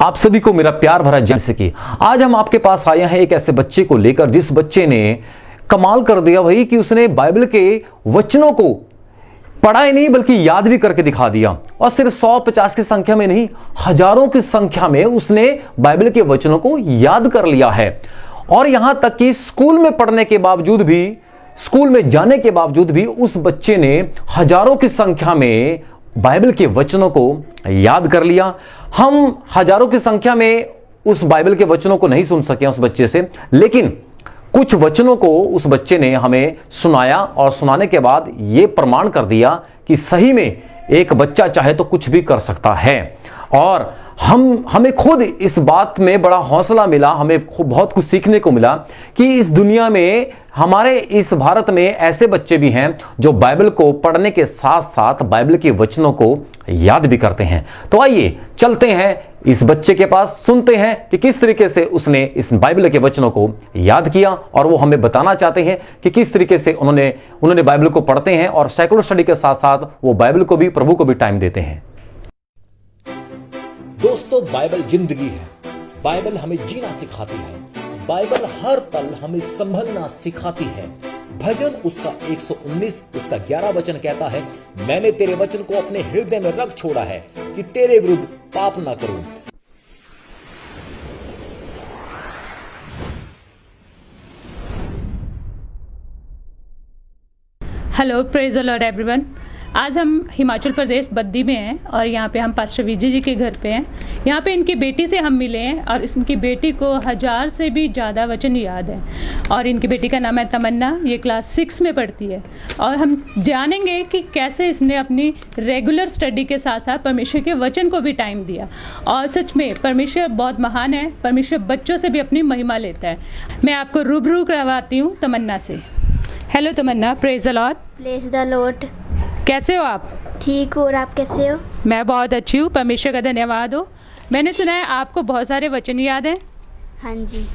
आप सभी को मेरा प्यार भरा जैसे कि आज हम आपके पास आए हैं एक ऐसे बच्चे को लेकर जिस बच्चे ने कमाल कर दिया भाई कि उसने बाइबल के वचनों को पढ़ा ही नहीं बल्कि याद भी करके दिखा दिया। और सिर्फ 150 की संख्या में नहीं, हजारों की संख्या में उसने बाइबल के वचनों को याद कर लिया है। और यहां तक कि स्कूल में पढ़ने के बावजूद भी, स्कूल में जाने के बावजूद भी उस बच्चे ने हजारों की संख्या में बाइबल के वचनों को याद कर लिया। हम हजारों की संख्या में उस बाइबल के वचनों को नहीं सुन सके उस बच्चे से, लेकिन कुछ वचनों को उस बच्चे ने हमें सुनाया और सुनाने के बाद यह प्रमाण कर दिया कि सही में एक बच्चा चाहे तो कुछ भी कर सकता है। और हमें खुद इस बात में बड़ा हौसला मिला, हमें बहुत कुछ सीखने को मिला कि इस दुनिया में, हमारे इस भारत में ऐसे बच्चे भी हैं जो बाइबल को पढ़ने के साथ साथ बाइबल के वचनों को याद भी करते हैं। तो आइए चलते हैं इस बच्चे के पास, सुनते हैं कि किस तरीके से उसने इस बाइबल के वचनों को याद किया और वो हमें बताना चाहते हैं कि किस तरीके से उन्होंने बाइबल को पढ़ते हैं और सेकुलर स्टडी के साथ साथ वो बाइबल को भी, प्रभु को भी टाइम देते हैं। दोस्तों, बाइबल जिंदगी है। बाइबल हमें जीना सिखाती है। बाइबल हर पल हमें संभलना सिखाती है। भजन उसका 119 उसका 11 वचन कहता है, मैंने तेरे वचन को अपने हृदय में रख छोड़ा है कि तेरे विरुद्ध पाप ना करूं। Hello, praise the Lord everyone. आज हम हिमाचल प्रदेश बद्दी में हैं और यहाँ पे हम पास्टर विजय जी के घर पे हैं। यहाँ पे इनकी बेटी से हम मिले हैं और इनकी बेटी को 1000 से भी ज़्यादा वचन याद है। और इनकी बेटी का नाम है तमन्ना, ये क्लास 6 में पढ़ती है। और हम जानेंगे कि कैसे इसने अपनी रेगुलर स्टडी के साथ साथ परमेश्वर के वचन को भी टाइम दिया। और सच में परमेश्वर बहुत महान है, परमेश्वर बच्चों से भी अपनी महिमा लेता है। मैं आपको रूबरू करवाती हूँ तमन्ना से। Hello Tamanna, praise the lord. Praise the lord. कैसे हो आप? ठीक हो, और आप कैसे हो? मैं बहुत अच्छी हूँ, परमेश्वर का धन्यवाद हो। मैंने सुना है आपको बहुत सारे वचन याद हैं। हाँ जी।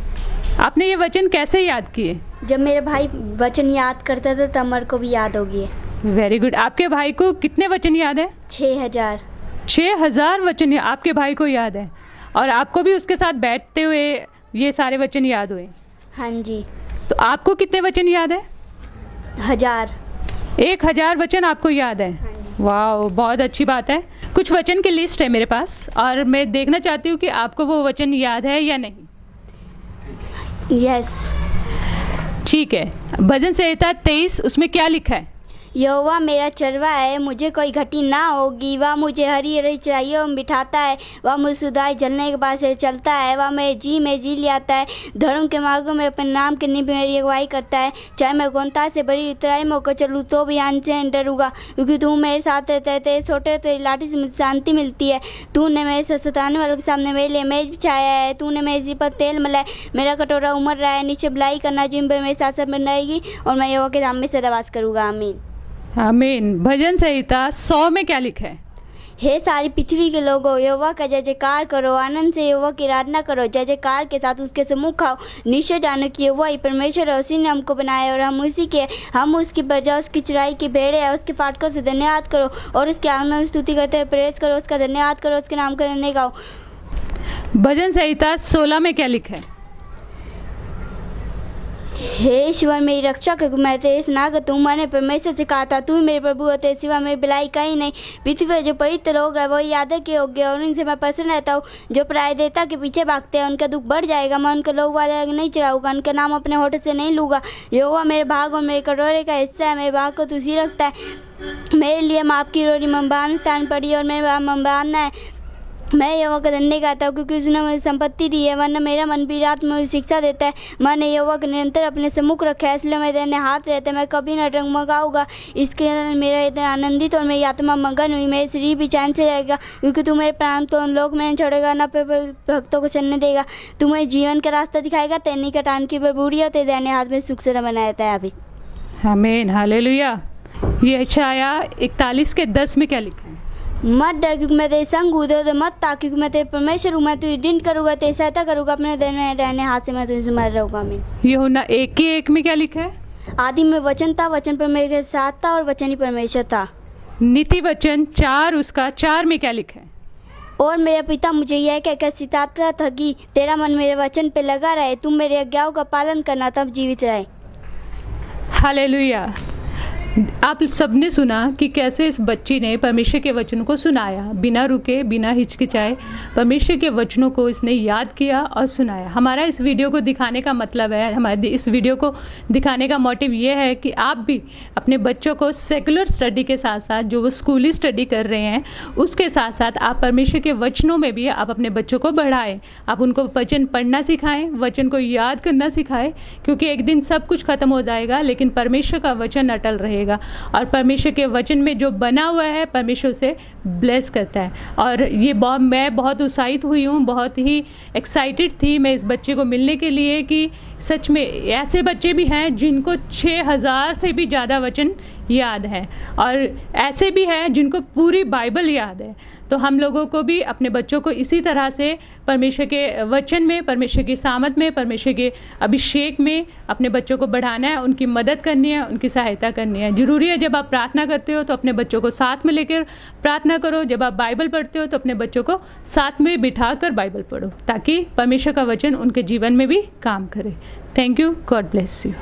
आपने ये वचन कैसे याद किए? जब मेरे भाई वचन याद करता था तब मेरे को भी याद हो गए। Very good. आपके भाई को कितने वचन याद है? 6000। 6000 वचन आपके भाई को याद है और आपको भी उसके साथ बैठते हुए ये सारे वचन याद हुए? हाँ जी। तो आपको कितने वचन याद है? 1000। 1000 वचन आपको याद है। वाह, बहुत अच्छी बात है। कुछ वचन की लिस्ट है मेरे पास और मैं देखना चाहती हूँ कि आपको वो वचन याद है या नहीं। यस। ठीक है। भजन संहिता 23 उसमें क्या लिखा है? यहोवा मेरा चरवा है, मुझे कोई घटी ना होगी। वह मुझे हरी हरी चराइयों में बिठाता है, वह मुझे सुधाई जलने के बाद से चलता है। वह मेरे जी में जी ले आता है, धर्म के मार्गों में अपने नाम के निमित्त मेरी अगुवाई करता है। चाहे मैं गौनता से बड़ी उतराई में होकर चलूँ तो भी आन से डरूंगा, क्योंकि तू मेरे साथ रहता है। तेरे छोटे तेरी लाठी से मुझे शांति मिलती है। तूने मेरे से सताने वालों के सामने मेरे लिए मेज बिछाया है। तूने मेरे जी पर तेल मलाया, मेरा कटोरा उमड़ रहा है। नीचे भलाई करना जिम पर मेरे साथ साथ बन रहेगी और मैं यहोवा के नाम में सदावास करूँगा। आमीन। आमीन। भजन संहिता 100 में क्या लिखा है? हे सारी पृथ्वी के लोगों, यहोवा का जय जयकार करो, आनंद से यहोवा की आराधना करो, जय जयकार के साथ उसके सम्मुख आओ। निश्चय जानो कि यहोवा ही परमेश्वर है, उसी ने हमको बनाया और हम उसी के, हम उसकी प्रजा, उसकी चराई की भेड़ें हैं। उसके फाटकों से धन्यवाद करो और उसके आंगन में स्तुति करते हुए प्रेस करो, उसका धन्यवाद करो, उसके नाम का धन्य गाओ। भजन संहिता 16 में क्या लिखा है? हे ईश्वर मेरी रक्षा कर, मैं तेरे स्नागत हूँ। मैंने परमेश्वर से कहा था, तू ही मेरे प्रभु है, तेरे सिवा मेरी भलाई कहीं नहीं। पृथ्वी पर जो पवित्र लोग हैं वही यादव के योग्य और उनसे मैं प्रसन्न रहता हूँ। जो प्राय देवता के पीछे भागते हैं उनका दुख बढ़ जाएगा। मैं उनके लोग वाले नहीं चढ़ाऊंगा, उनका नाम अपने होठ से नहीं लूँगा। यहोवा मेरे भाग और मेरे कटोरे का हिस्सा है, मेरे भाग को तुझी रखता है। मेरे लिए माप की रोटी मंबान स्थान पड़ी और मेरे मंबाना है। मैं यहोवा का धन्य गाता हूँ, क्योंकि उसने मुझे संपत्ति दी है, वरना मेरा मन भी रात में मुझे शिक्षा देता है। मैंने यहोवा को निरंतर अपने सम्मुख रखा है, इसलिए मेरे दाहिने हाथ रहता है। मैं कभी न डगमगाऊंगा। इसके मेरा हृदय आनंदित और मेरी आत्मा मगन हुई। मेरे शरीर भी चैन से रहेगा, क्योंकि तू मेरे प्राण को उन लोग में नहीं छोड़ेगा, न भक्तों को चलने देगा। तू मेरे जीवन का रास्ता दिखाएगा, तेनी का टान की बबूरी और तेरे दाहिने हाथ में सुख से बनाया है। अभी आमीन, हालेलुया। ये यशायाह 41:10 में क्या लिखा है? मत डर, क्योंकि मैं तेरे संग हूँ। इधर मत ताक, क्योंकि मैं तेरे परमेश्वर हूँ। मैं तुझे दृढ़ करूँगा, तेरी सहायता करूँगा, अपने दाहिने हाथ से मैं तुझे मार रहूँगा। आमीन। यूहन्ना 1:1 में क्या लिखा है? आदि में वचन था, वचन परमेश्वर के साथ था और वचन ही परमेश्वर था। नीति वचन 4 उसका 4 में क्या लिखा है? और मेरा पिता मुझे यह कहकर सिखाता था कि तेरा मन मेरे वचन पे लगा रहे, तुम मेरे आज्ञाओं का पालन करना, तब जीवित रहे। हालेलुया। आप सबने सुना कि कैसे इस बच्ची ने परमेश्वर के वचनों को सुनाया, बिना रुके, बिना हिचकिचाए परमेश्वर के वचनों को इसने याद किया और सुनाया। हमारा इस वीडियो को दिखाने का मतलब है, हमारे इस वीडियो को दिखाने का मोटिव ये है कि आप भी अपने बच्चों को सेकुलर स्टडी के साथ साथ, जो वो स्कूली स्टडी कर रहे हैं, उसके साथ साथ आप परमेश्वर के वचनों में भी आप अपने बच्चों को बढ़ाएं। आप उनको वचन पढ़ना सिखाएं, वचन को याद करना सिखाएं, क्योंकि एक दिन सब कुछ खत्म हो जाएगा लेकिन परमेश्वर का वचन अटल रहेगा। और परमेश्वर के वचन में जो बना हुआ है परमेश्वर से ब्लेस करता है। और ये मैं बहुत उत्साहित हुई हूँ, बहुत ही एक्साइटेड थी मैं इस बच्चे को मिलने के लिए कि सच में ऐसे बच्चे भी हैं जिनको 6000 से भी ज़्यादा वचन याद है, और ऐसे भी हैं जिनको पूरी बाइबल याद है। तो हम लोगों को भी अपने बच्चों को इसी तरह से परमेश्वर के वचन में, परमेश्वर की सामत में, परमेश्वर के अभिषेक में अपने बच्चों को बढ़ाना है, उनकी मदद करनी है, उनकी सहायता करनी है। ज़रूरी है जब आप प्रार्थना करते हो तो अपने बच्चों को साथ में लेकर प्रार्थना करो, जब आप बाइबल पढ़ते हो तो अपने बच्चों को साथ में बिठा कर बाइबल पढ़ो, ताकि परमेश्वर का वचन उनके जीवन में भी काम करे। Thank you, God bless you.